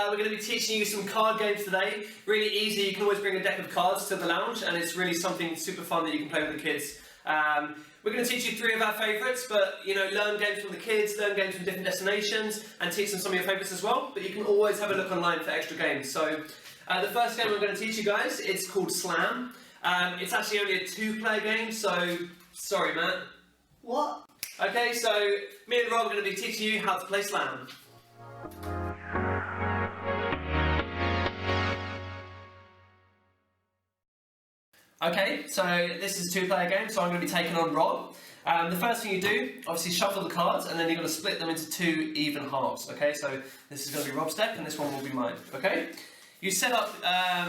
we're going to be teaching you some card games today. Really easy, you can always bring a deck of cards to the lounge and it's really something super fun that you can play with the kids. We're going to teach you 3 of our favourites, but learn games from the kids, learn games from different destinations and teach them some of your favourites as well. But you can always have a look online for extra games. So the first game I'm going to teach you guys, it's called Slam. It's actually only a 2-player game, so sorry Matt. What? Okay, so me and Rob are going to be teaching you how to play Slam. Okay, so this is a 2-player game, so I'm going to be taking on Rob. The first thing you do, obviously shuffle the cards, and then you're going to split them into 2 even halves. Okay, so this is going to be Rob's deck, and this one will be mine. Okay, you set up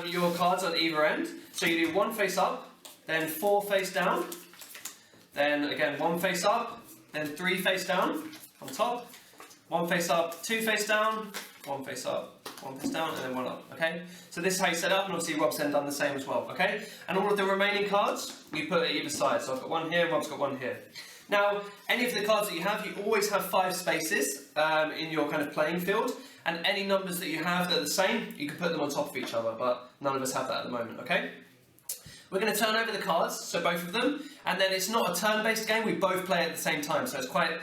your cards on either end. So you do 1 face up, then 4 face down, then again 1 face up, then 3 face down on top, 1 face up, 2 face down, 1 face up, 1 face down, and then 1 up, okay? So this is how you set up, and obviously Rob's then done the same as well, okay? And all of the remaining cards, you put at either side. So I've got 1 here, Rob's got 1 here. Now, any of the cards that you have, you always have 5 spaces in your kind of playing field, and any numbers that you have that are the same, you can put them on top of each other, but none of us have that at the moment, okay? We're going to turn over the cards, so both of them, and then it's not a turn-based game, we both play at the same time, so it's quite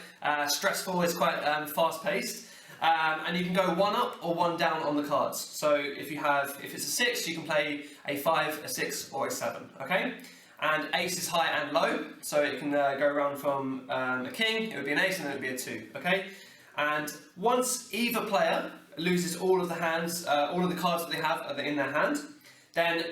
stressful, it's quite fast-paced, and you can go 1 up or 1 down on the cards. So if it's a 6, you can play a 5, a 6 or a 7, okay? And ace is high and low, so it can go around from a king, it would be an ace and then it would be a 2, okay? And once either player loses all of the hands, all of the cards that they have in their hand, then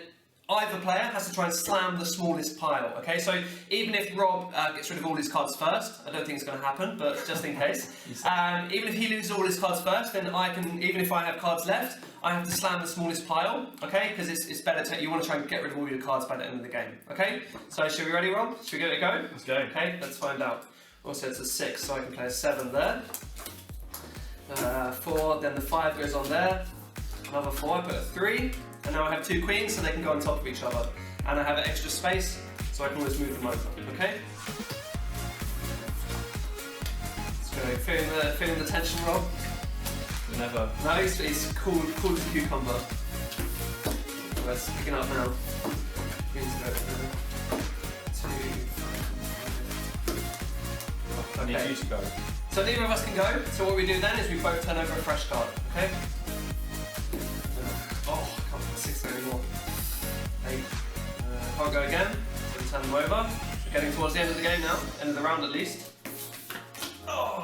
either player has to try and slam the smallest pile, okay? So even if Rob gets rid of all his cards first, I don't think it's going to happen, but just in case, even if he loses all his cards first, then I can, even if I have cards left, I have to slam the smallest pile, okay? Because it's better to, you want to try and get rid of all your cards by the end of the game, okay? So should we ready, Rob? Should we give it a go? Let's go. Okay, let's find out. Also, it's a 6, so I can play a 7 there. 4, then the 5 goes on there. Another 4, I put a 3. And now I have 2 queens, so they can go on top of each other. And I have an extra space, so I can always move them over, okay? Let's go, feeling the tension, Rob? Never. No, he's cool as a cucumber. Well, it's picking up now. Queens go 2. I need you to go. So neither of us can go, so what we do then is we both turn over a fresh card, okay? Oh, I can't put 6 there anymore. 8. Can't go again, so we turn them over. We're getting towards the end of the game now, end of the round at least. Oh.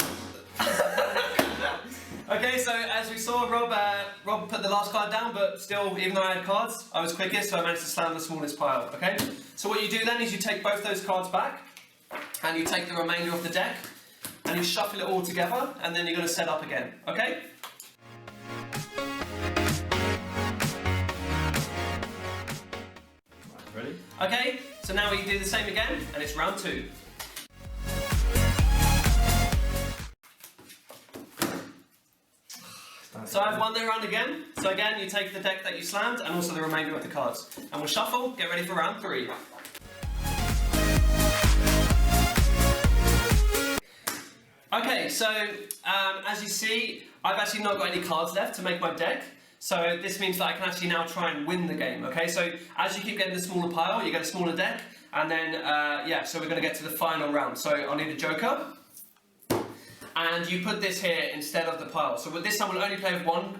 Okay, so as we saw, Rob put the last card down, but still, even though I had cards, I was quickest, so I managed to slam the smallest pile, okay? So what you do then is you take both those cards back, and you take the remainder of the deck, and you shuffle it all together, and then you're going to set up again, okay? Ready? Okay, so now we do the same again, and it's round 2. So I've won the round again. So again, you take the deck that you slammed, and also the remainder of the cards. And we'll shuffle, get ready for round 3. Okay, so as you see, I've actually not got any cards left to make my deck. So this means that I can actually now try and win the game, okay? So as you keep getting the smaller pile, you get a smaller deck, and then, yeah, so we're going to get to the final round. So I'll need a joker, and you put this here instead of the pile. So with this time we'll only play with one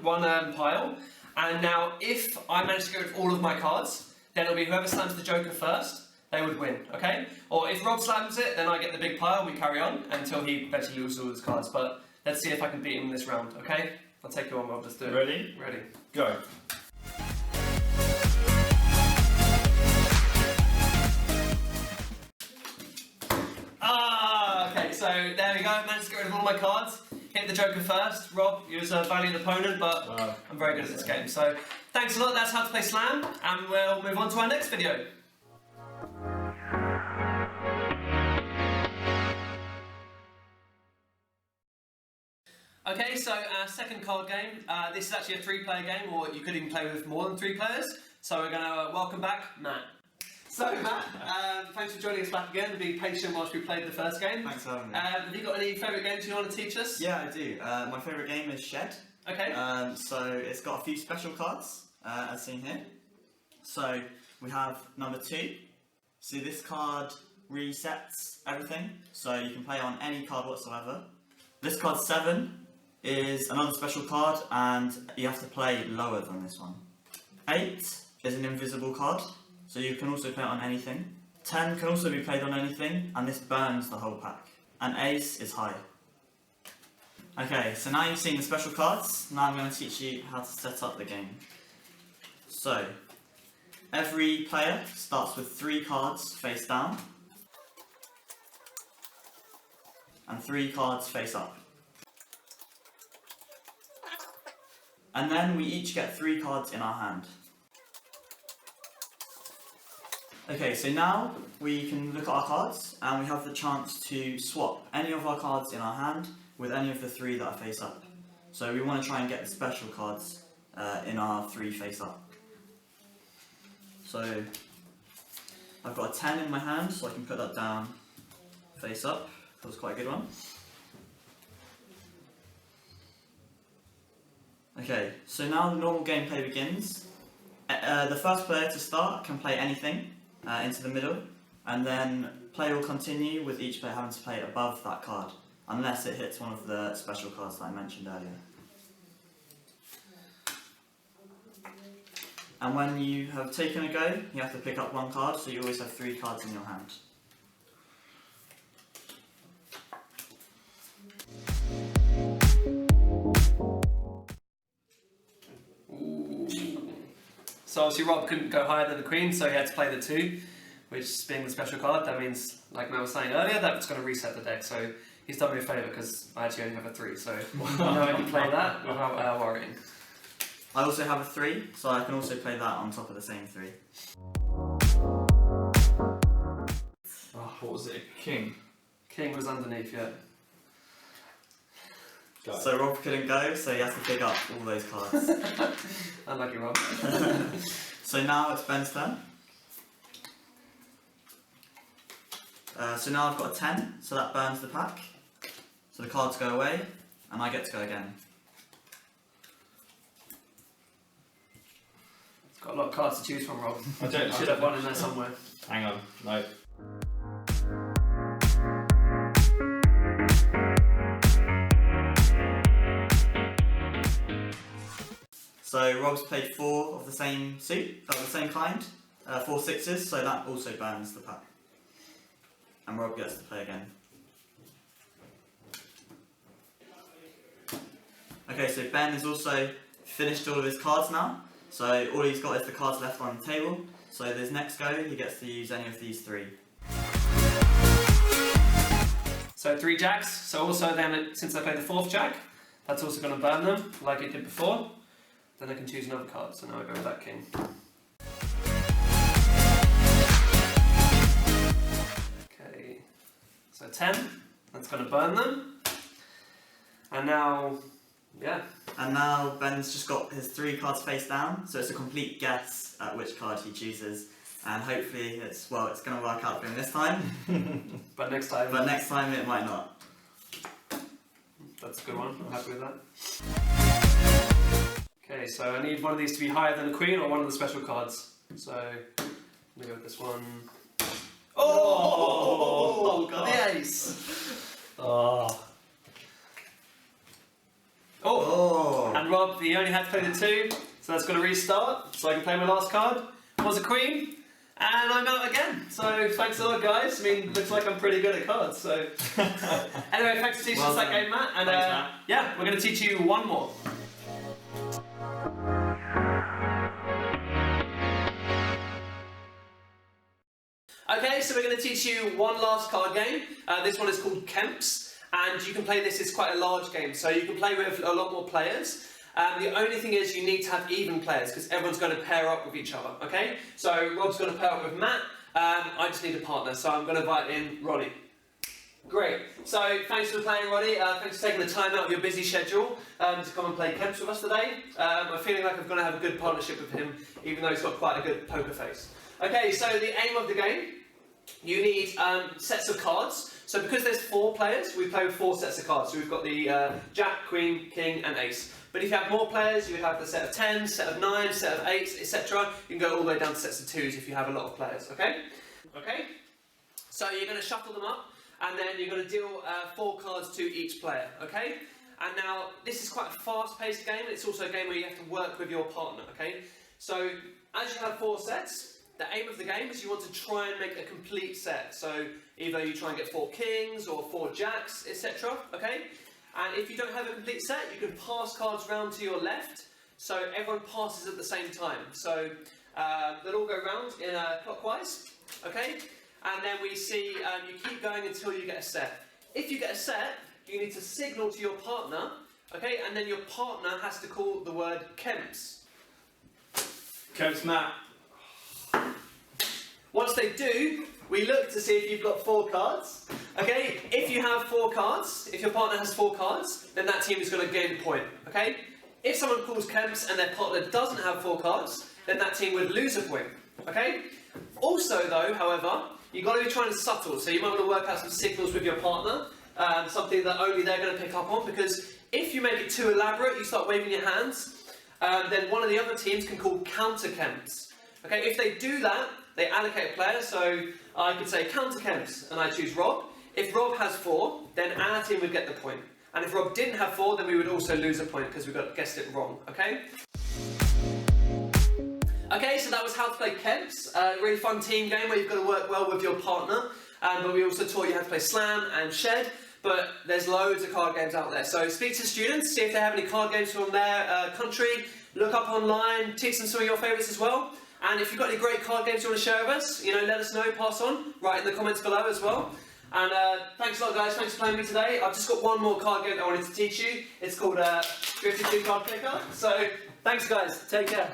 pile, and now if I manage to get rid of all of my cards, then it'll be whoever slams the joker first, they would win, okay? Or if Rob slams it, then I get the big pile, we carry on until he eventually loses all his cards. But let's see if I can beat him in this round, okay? I'll take you on, Rob, let's do it. Ready? Ready. Go. Okay, so there we go, managed to get rid of all my cards. Hit the joker first. Rob, you was a valiant opponent, but I'm very good at this game. So thanks a lot, that's how to play Slam, and we'll move on to our next video. Okay, so our second card game, this is actually a 3-player game, or you could even play with more than 3 players. So we're going to welcome back Matt. So Matt, thanks for joining us back again and being patient whilst we played the first game. Thanks for having me. Have you got any favourite games you want to teach us? Yeah, I do. My favourite game is S.H.E.D. Okay. So it's got a few special cards, as seen here. So we have number 2. So this card resets everything, so you can play on any card whatsoever. This card 7 is another special card, and you have to play lower than this one. 8 is an invisible card, so you can also play it on anything. 10 can also be played on anything, and this burns the whole pack. And Ace is high. Okay, so now you've seen the special cards, now I'm going to teach you how to set up the game. So, every player starts with 3 cards face down, and 3 cards face up. And then we each get 3 cards in our hand. Okay, so now we can look at our cards and we have the chance to swap any of our cards in our hand with any of the 3 that are face up. So we want to try and get the special cards in our 3 face up. So I've got a 10 in my hand, so I can put that down face up. That was quite a good one. Okay, so now the normal gameplay begins. The first player to start can play anything into the middle, and then play will continue with each player having to play above that card, unless it hits one of the special cards that I mentioned earlier. And when you have taken a go, you have to pick up 1 card, so you always have 3 cards in your hand. So obviously Rob couldn't go higher than the Queen, so he had to play the 2, which being the special card, that means, like Mel was saying earlier, that's going to reset the deck. So he's done me a favour because I actually only have a 3, so now I can play that without worrying. I also have a 3, so I can also play that on top of the same 3. Oh, what was it? King. King was underneath, yeah. Go. So Rob couldn't go, so he has to pick up all those cards. Unlucky Rob. So now it's Ben's turn. So now I've got a 10, so that burns the pack. So the cards go away, and I get to go again. It's got a lot of cards to choose from, Rob. I don't. You should have one in there somewhere. Hang on. No. So Rob's played 4 of the same suit, of the same kind, 4 6s, so that also burns the pack. And Rob gets to play again. Okay, so Ben has also finished all of his cards now, so all he's got is the cards left on the table. So his next go, he gets to use any of these 3. So 3 jacks, so also then, since I played the 4th jack, that's also going to burn them, like it did before. Then I can choose another card, so now I go with that king. Okay, so 10, that's going to burn them. And now, yeah. And now Ben's just got his 3 cards face down, so it's a complete guess at which card he chooses. And hopefully it's going to work out for him this time. But next time. But next time it might not. That's a good one, I'm happy with that. Okay, so I need one of these to be higher than the Queen or one of the special cards. So, I'm going to go with this one. Oh, God. The ace! Oh. Oh! And Rob, you only had to play the 2, so that's got to restart, so I can play my last card. Was a Queen, and I'm out again. So, thanks a lot, guys. I mean, looks like I'm pretty good at cards, so... Anyway, thanks for teaching us that game, Matt. And Thanks, Matt. yeah, we're going to teach you one more. Okay, so we're going to teach you one last card game. This one is called Kemps, and you can play this. It's quite a large game, so you can play with a lot more players. The only thing is you need to have even players because everyone's going to pair up with each other. Okay, so Rob's going to pair up with Matt. I just need a partner, so I'm going to invite in Ronnie. Great. So thanks for playing, Ronnie. Thanks for taking the time out of your busy schedule to come and play Kemps with us today. I'm feeling like I'm going to have a good partnership with him, even though he's got quite a good poker face. Okay, so the aim of the game, you need sets of cards. So because there's 4 players, we play with 4 sets of cards. So we've got the Jack, Queen, King and Ace. But if you have more players, you would have a set of 10s, set of 9s, set of 8s, etc. You can go all the way down to sets of 2s if you have a lot of players, okay? Okay? So you're going to shuffle them up, and then you're going to deal 4 cards to each player, okay? And now, this is quite a fast-paced game, and it's also a game where you have to work with your partner, okay? So, as you have 4 sets, the aim of the game is you want to try and make a complete set. So, either you try and get 4 kings, or 4 jacks, etc., okay? And if you don't have a complete set, you can pass cards round to your left, so everyone passes at the same time. So, they'll all go round in clockwise, okay? And then we see you keep going until you get a set. If you get a set, you need to signal to your partner, okay? And then your partner has to call the word Kemps. Kemp's Matt. Once they do, we look to see if you've got 4 cards. Okay, if you have 4 cards, if your partner has 4 cards, then that team is going to gain a point. Okay? If someone calls Kemps and their partner doesn't have 4 cards, then that team would lose a point. Okay? Also though, however, you've got to be trying to subtle, so you might want to work out some signals with your partner, something that only they're going to pick up on, because if you make it too elaborate, you start waving your hands, then one of the other teams can call counter Kemps. Okay, if they do that, they allocate a player, so I could say counter Kemps, and I choose Rob. If Rob has 4, then our team would get the point. And if Rob didn't have 4, then we would also lose a point, because we guessed it wrong, okay? Okay, so that was how to play Kemps. A really fun team game where you've got to work well with your partner. But we also taught you how to play Slam and S.H.E.D. But there's loads of card games out there. So speak to students, see if they have any card games from their country. Look up online, teach them some of your favourites as well. And if you've got any great card games you want to share with us, let us know, pass on, write in the comments below as well. And thanks a lot guys, thanks for playing with me today. I've just got one more card game I wanted to teach you. It's called 52 Card Picker. So thanks guys, take care.